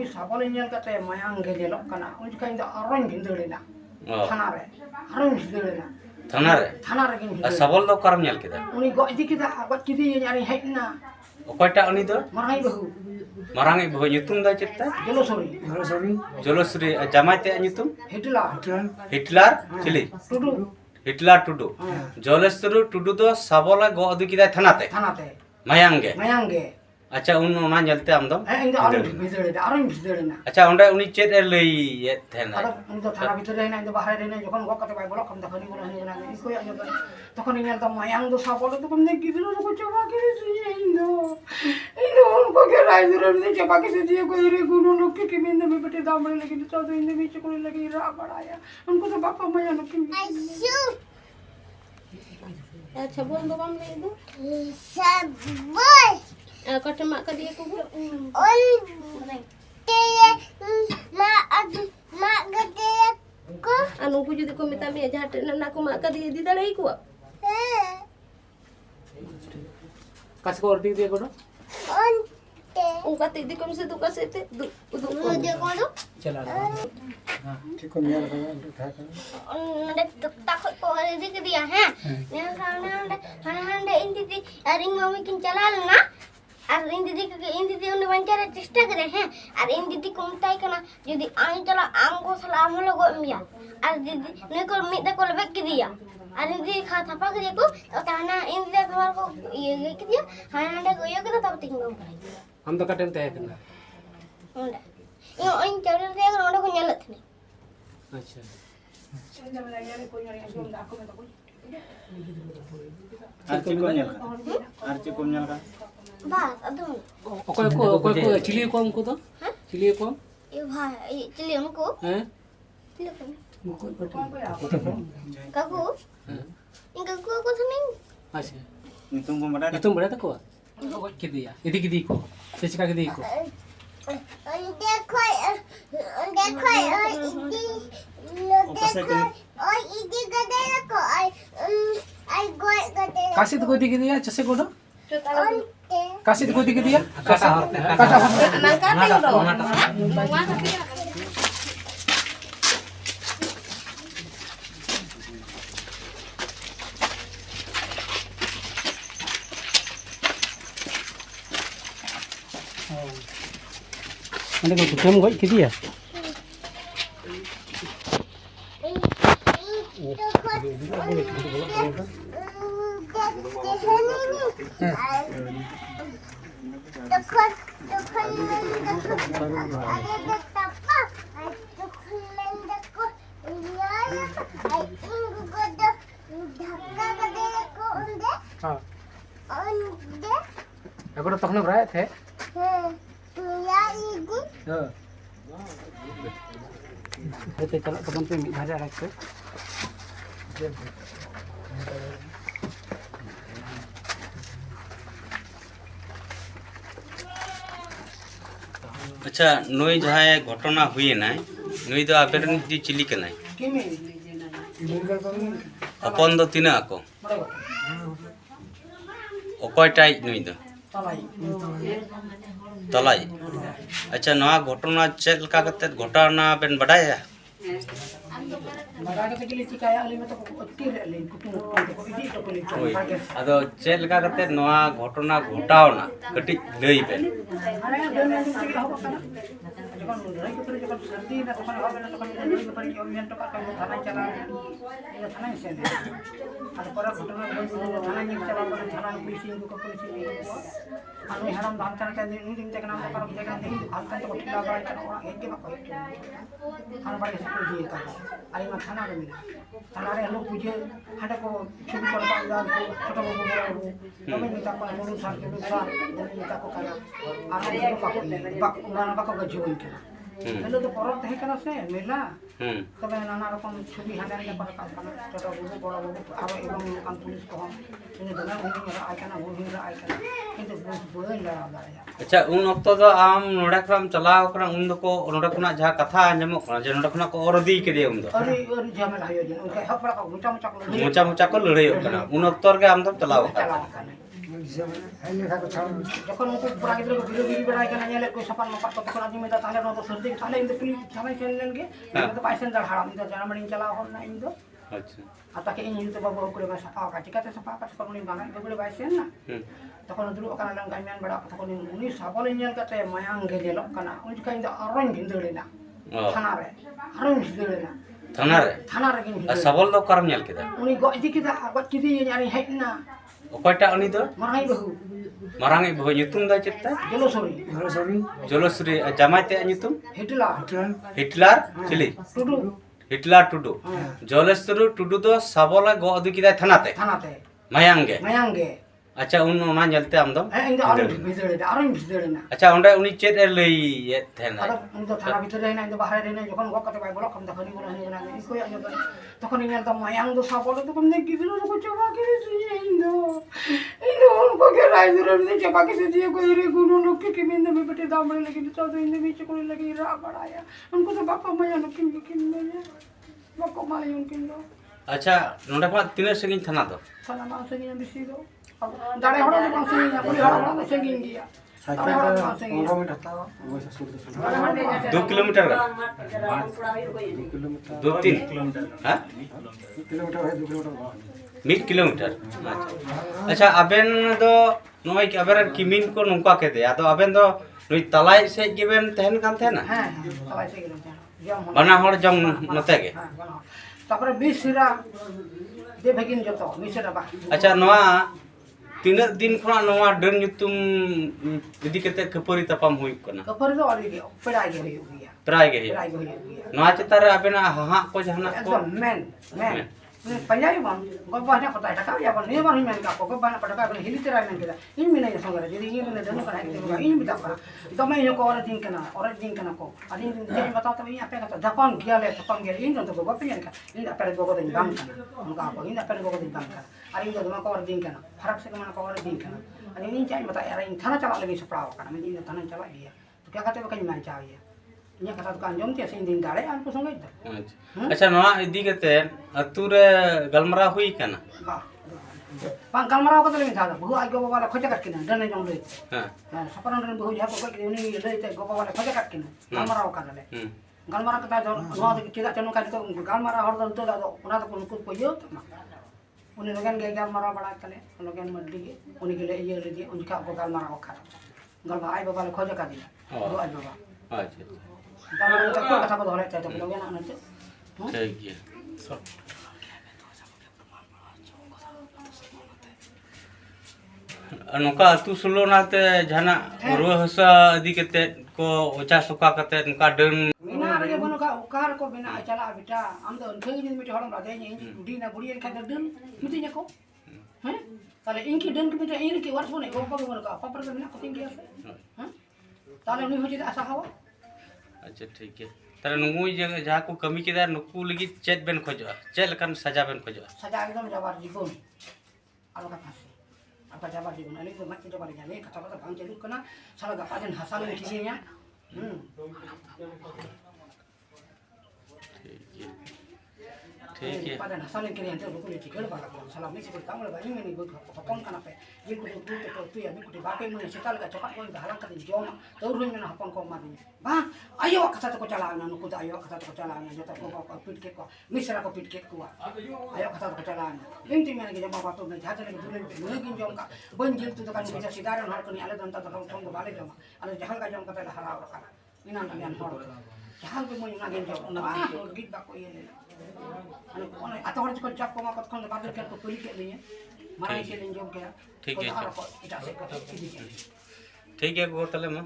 ᱩᱱᱤ ᱥᱟᱵᱚᱞ ᱧᱮᱞ ᱠᱟᱛᱮ ᱢᱟᱭᱟᱝ ᱜᱮ ᱧᱮᱞᱚᱜ ᱠᱟᱱᱟ ᱩᱱ ᱡᱚᱠᱷᱟᱡ ᱤᱧ ᱫᱚ ᱟᱨᱚᱧ ᱵᱷᱤᱸᱫᱟᱹᱲᱮᱱᱟ ᱛᱷᱟᱱᱟ ᱨᱮ ᱟᱨᱚᱧ ᱵᱷᱤᱸᱫᱟᱹᱲᱮᱱᱟ ᱛᱷᱟᱱᱟ ᱨᱮᱜᱤᱧ ᱵᱷᱤᱸᱫᱟᱹᱲᱮᱱᱟ ᱥᱟᱵᱚᱞ ᱫᱚ ᱚᱠᱟᱨᱮᱢ ᱧᱮᱞ ᱠᱮᱫᱟ ᱩᱱᱤ ᱜᱚᱡ ᱤᱫᱤ ᱠᱮᱫᱟ ᱜᱚᱡ ᱠᱮᱫᱮᱭᱟᱹᱧ ᱟᱨᱤᱧ ᱦᱮᱡ ᱮᱱᱟ ᱚᱠᱚᱭᱴᱟᱜ ᱩᱱᱤ ᱫᱚ ᱢᱟᱨᱟᱝ ᱵᱟᱹᱦᱩ ᱢᱟᱨᱟᱝ ᱵᱟᱹᱦᱩ ᱧᱩᱛᱩᱢ ᱫᱚ ᱪᱮᱫ ᱛᱟᱭ ᱡᱚᱞᱚᱥᱨᱤ ᱡᱟᱢᱟᱭ ᱛᱮᱭᱟᱜ ᱧᱩᱛᱩᱢ ᱦᱤᱴᱞᱟᱨ ᱪᱤᱞᱤ ᱴᱩᱰᱩ हिटलर टुडू जलेश्वरी टुडू दो सबला गो अदु किदा थानाते मायांगे अच्छा उन ओना जलते आम दो अच्छा ओंडे उनी चेद ए लई थेना उन तो थाना भीतर रहना इन बाहर रहना जखन गो कते बाय ब्लॉक हम दखनी बोला हनी ना कोई आजो तखन इन तो मायांग दो सबला तो कम ने गिदरो को चबा के इन दो उनको के राइज रे ने चबा के दिए कोई रे गुनो लोग के बिंदे में बेटे दामड़े लगी तो इन बीच को लगी रा बड़ाया उनको तो बापा माया न अच्छा बोल दो बम ले दो सबोल कट मा कर दिए को ओल ते मा गते को अनु को जदी को मिता में जहां ना को मा कर दिए दी दड़ई को कस को और दिए को ओन ते उनका ते दी कम से दु का से ते दु दे को दो चला हां ठीक को मेल उठा कर नडे तक को हरे दी के दिया है ने खाना इन दीदी रिंग मम्मी किन चला ना और इन दीदी उन्हें वंचारे चेष्टा करे हैं और इन दीदी को मताई करना यदि आने चला आम को सलाम हो लोगो मिया और दीदी ने को मिदा को लेबे के दिया और दीदी खा थपा के को ताना इन दीदी हमार को ये के दिया हां को ये के तब तिंग हम तो कटन तय करना ओंडा इन चले दे ओंडा को नेलत नहीं अच्छा आरची को नेल का बस अदम ओको चिली को हमको तो चिली को ये भाई चिली हमको हैं काकू इनका को नहीं अच्छा नितुम को बड़ा तुम बड़ा तक के दिया इदी को से चिका के दी को देखो इदी गदे को आई गदे कासित को दी के दिया जैसे को कासित को दी के दिया काटा Anda ko kem goi ke dia Aku udah tahu berapa teh? Kita चलो तो हम पे मिठाई रख के अच्छा नई जहाँ घटना हुई ना नई दो आबेरन दी चिली के नाई अपन दो तीना को ओकयटाई नई दो तलाई अच्छा नवा घटना चेक लका कते घटना बेन बडाया अदो चेक लका कते नवा घटना घटावना कटी लई Ben haram dam tan kan ni dim tekna ko karam tekna ni al kan ko thila ga kan ora ek ma ko har bari se ko diye ta ai ma thana ga mina thana re lo puje hada ko chubi ko ba ga ko choto bo bo ko me mita ko mo sar ke sa mita ko kana ar ba ko na ba ko ga jiwon kana hello तो परब तहे कना से मेला तबे नाना रकम छवि हांडारे के परब kana छोटा बुबु बड़ा बुबु आरो एवं कान पुलिस को हम इने दना होई रा आय kana होई रा आय kana किंतु बोल लड़ा दाया अच्छा उन अक्तो दो आम नोडा क्रम चलाव करा उन दो को नोडा खुना जहा कथा आंजमो करा जे नोडा खुना को औरदी के दे उन दो अरे झमेला हयो जे उनके हपड़ा को मुचा मुचा को लड़ाई कना उन अक्तोर के आम तो चलाव kana যখন উনকু পুরা গিদ্রা কো ভিডিও ভিডিও বেড়াই কেন নেলে কই সাপান মাপাত কত কোন আদমি দা তাহলে নতো সর্দি তাহলে ইন্দু পুলিশ থানায় চলে নেন গে তো পাইছেন দা হারাম দা জানামানি চালাও হন না ইন্দু আচ্ছা আর তাকে ইন্দু বাবু করে বা সাপা কা ঠিকাতে সাপা কা করনি বানাই বলে পাইছেন না তখন দুলু কানা লাং গাইমান বেড়া তখন উনি সাবল ইঞ্জিন কাতে মায়াং গে জেলক কানা উনি কাই দা আরন ভিন্দড়ে না থানারে আরন ভিন্দড়ে না থানারে গিন সাবল দো কারম নেল কেদা উনি গদি কিদা গদ কিদি জানি হেট না অকয়টা উনি দো মারাই বহু marang ibu nyutum da cipta জলসরি Jolosri jamaite nyutum Hitler chili Tudu Hitler tudu Jolosri tudu do sabola go adu kidai thanate থানাতে mayange মায়াঙ্গে acha una nyalte amdam ইন্দু আরন ভিতরে না acha onde uni chet lei thena আর ইন্দু থানা ভিতরে না ইন্দু বাহিরে না যখন গকতে পাই বলক কম তখন বলে না কই আনি তখন ইন্দু তো মায়াং দো সাবল তো কম দেখি দিল কো চবা করে ইন্দু উनको के राइजर ने चबा के दिए कोई रे गुनु लोग के बिंद में बेटे दामड़े लगे तो इन्दु बीच को लगे रा बड़ाया उनको तो बापा माया न किन में बापा माया उनके दो acha nonde kha tine segin thana do साला मां से नहीं बिसी दो दाड़े हड़ा तो मां से नहीं अपनी हड़ा से गिन गया दाड़े हड़ा मां से नहीं 2 kilometer ka 2-3 ha 1 kilometer acha aben do noi aberan kimin ko nungka kete ado aben do noi talai se giben tehen kan thena हां सबाई से गेलो जम bana hor jong note ge हां बना तापर 20 सिरा दे भगिन जतो मिसरा बा acha noa tina din khona noa den nyutum idi kete khapori tapam hui kana Kapoor तो वाली गयो पढ़ाई गई हो गया prai ge पढ़ाई गई हो गया noa cetara abena ha ko jahna ko एकदम मैन पंजाबी बन गोबा ने पता है का या बन ने बन मैन का को गोबा ने पटा बन हिली तेरा मैन के इन में नहीं संगर यदि ये में दनो का है इन भी तक तो मैं यो को और दिन कना को अदि जे बता तो ये पे का जापान गया ले जापान गया इन तो गोबा पे का इन पे गोबा दिन बांग का उनका को इन पे गोबा दिन बांग का अरे इन तो को और दिन कना फरक से मन को और दिन कना अरे इन चाहिए बता यार इन थाना चला लगी सपड़ा का मैं इन थाना चला गया तो क्या कहते हो कहीं मैं चाहिए इन्हें कथा दुकान जम के दिन दाड़े आन को संगे acha noa idi kete ature galmara hui kana bang kalmara ko tele thada bu ai go baba khoja kat kina dane jong le ha saparan ren bu ja ko ko ni le te go baba khoja kat kina kalmara ko tele kalmara kata jo no de kida chanu ka to kalmara hor don to da ona to kun ko yo ma uni logan ge kalmara bada tele logan madli ge uni ge le ye le di uni ka go kalmara ko kha galma ai baba le khoja kat dina bu ai baba acha kalmara ko kata ko dhole te to logan ana te ठीक है नुका अतु सुलो नाते जाना रुआ हसा इदी कते को Ocha सुका कते नुका डन मीना रे बनो का उकार को बिना चला बेटा हम तो ठेगी दिन मिटे हड़म राधे नी बुढ़ी ना बुढ़ी का डन मिटे नको हैं ताले इनकी डन के मिटे इनकी वर्ष बने गोपा को बनो का पापर के बिना कुतिंग गया हैं ताले उनी हो जे आशा हवा अच्छा ठीक है तारे नुगु जहाँ को कमी के दार नुकु लगी चेत बेन खोजो चेत लकन सजा बेन खोजो सजा एकदम जवार जीवन आलो का फांसी आपका जवार जीवन अली तो मत जवार जाने कथा कथा भांग चलू कना साला का पाजन हसाल में किसी या ठीक है पाजन हसाल के लिए तो रुको ले चिकड़ वाला साला में से काम ले भाई में नहीं कौन कना पे ये को तू या में को बापे में सेताल का चपा को धारा कर जोम तो रुई में हपन को मार बा आयो कथा तो चला ना नुको आयो कथा तो चला ना जो तो को पीट के को मिश्रा को पीट के को आयो कथा तो चला ना इंती में के जमा बात में जाते ले दुले मुने किन जोम का बन जिल तो दुकान में सिदारन हर को आले दंता तो तो बाले जमा अरे जहल का जोम कते हरा रखा इना ना यान हर जहाल पे मोय ना गेन जो ना गीत बा को ये अने कोन आता हर को चाप को मा कत खन बादल के को पुली के लिए मारे के लेन जोम के ठीक है इटा से को ठीक है गोतले में